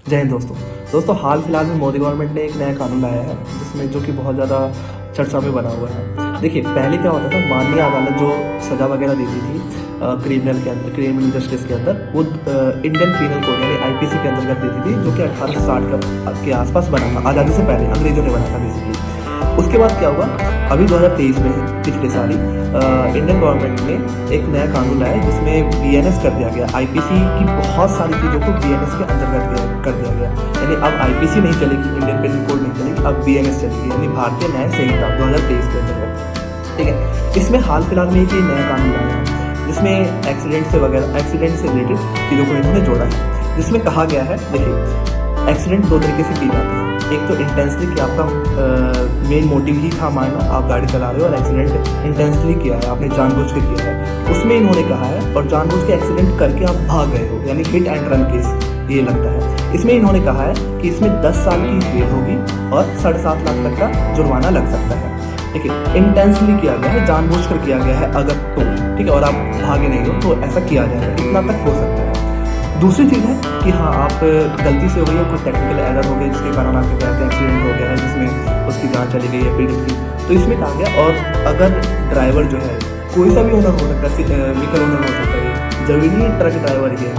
जय हिंद दोस्तों हाल फिलहाल में मोदी गवर्नमेंट ने एक नया कानून लाया है जिसमें जो कि बहुत ज़्यादा चर्चा में बना हुआ है। देखिए, पहले क्या होता था, माननीय अदालत जो सज़ा वगैरह देती थी क्रिमिनल जस्टिस के अंदर, वो इंडियन पीनल कोड यानी आईपीसी के अंतर्गत देती थी, जो कि 1860 के आसपास बना था, आज़ादी से पहले अंग्रेजों ने बना था बेसिकली। उसके बाद क्या हुआ, अभी 2023 में पिछले साल ही इंडियन गवर्नमेंट ने एक नया कानून लाया जिसमें बीएनएस कर दिया गया। आईपीसी की बहुत सारी चीज़ों को बीएनएस के अंतर्गत कर दिया गया, यानी अब आईपीसी नहीं चलेगी, इंडियन पेनल कोड नहीं चलेगी, अब बीएनएस चलेगी, यानी भारतीय न्याय संहिता 2023 के अंतर्गत। ठीक है, इसमें हाल फिलहाल में एक नया कानून लाया है जिसमें एक्सीडेंट से रिलेटेड चीज़ों को इन्होंने जोड़ा है, जिसमें कहा गया है, देखिए एक्सीडेंट दो तरीके से की जाती है। एक तो इंटेंसली कि आपका मेन मोटिव ही था, मानो आप गाड़ी चला रहे हो और एक्सीडेंट इंटेंसली किया है, आपने जानबूझ के किया है, उसमें इन्होंने कहा है, और जानबूझ के एक्सीडेंट करके आप भाग गए हो, यानी हिट एंड रन केस ये लगता है। इसमें इन्होंने कहा है कि इसमें 10 साल की जेल होगी और 7.5 लाख तक का जुर्माना लग सकता है। ठीक है, इंटेंसली किया गया है, जानबूझ कर किया गया है अगर तो, ठीक है, और आप भागे नहीं हो तो ऐसा किया जाएगा, इतना तक हो सकता है। दूसरी चीज़ है कि हाँ, आप गलती से हो गई है, कोई टेक्निकल एरर हो गई जिसके कारण आपके कहते हैं एक्सीडेंट हो गया है, जिसमें उसकी जान चली गई है पीड़ित की, तो इसमें कहा गया, और अगर ड्राइवर जो है कोई सा भी ओनर हो सकता है, व्हीकल ओनर हो सकता है, जरूरी नहीं ट्रक ड्राइवर ही है,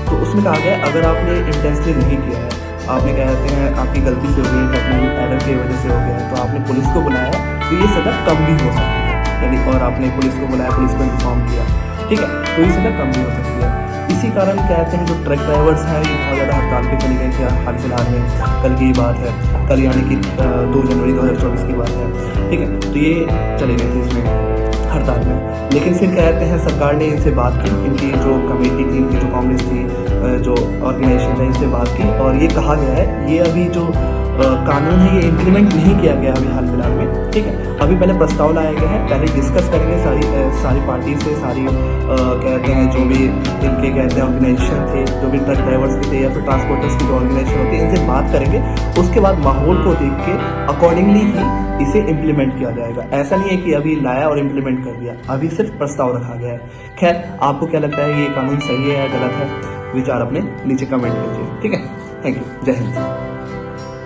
तो उसमें कहा गया अगर आपने इंटेंसली नहीं किया है, आपने कहते हैं आपकी गलती से हो गई, टेक्निकल एरर की वजह से हो गया है, तो आपने पुलिस को बुलाया तो ये सज़ा कम भी हो सकती है, यानी और आपने पुलिस को बुलाया, पुलिस को इन्फॉर्म किया, ठीक है, तो ये सज़ा कम भी हो सकती है। इसी कारण कहते हैं जो ट्रक ड्राइवर्स हैं ये बहुत ज़्यादा हड़ताल पे चले गए थे हाल फिलहाल में, कल की बात है, कल यानी कि 2 जनवरी 2024 की बात है, ठीक है, तो ये चले गए थे इसमें हड़ताल में। लेकिन फिर कहते हैं सरकार ने इनसे बात की, इनकी जो कमेटी थी, इनकी जो कांग्रेस थी, जो ऑर्गेनाइजेशन था, इनसे बात की, और ये कहा गया है ये अभी जो कानून है ये इम्प्लीमेंट नहीं किया गया अभी हाल फिलहाल में, ठीक है, अभी पहले प्रस्ताव लाया गया है, पहले डिस्कस करेंगे सारी पार्टी से, सारी कहते हैं जो भी इनके कहते हैं ऑर्गेनाइजेशन थे, जो भी ट्रक ड्राइवर्स के थे या फिर ट्रांसपोर्टर्स की जो ऑर्गेनाइजेशन होती है, इनसे बात करेंगे, उसके बाद माहौल को देख के अकॉर्डिंगली ही इसे इम्प्लीमेंट किया जाएगा। ऐसा नहीं है कि अभी लाया और इम्प्लीमेंट कर दिया, अभी सिर्फ प्रस्ताव रखा गया है। खैर, आपको क्या लगता है ये कानून सही है या गलत है, विचार अपने नीचे कमेंट कीजिए, ठीक है। थैंक यू, जय हिंद।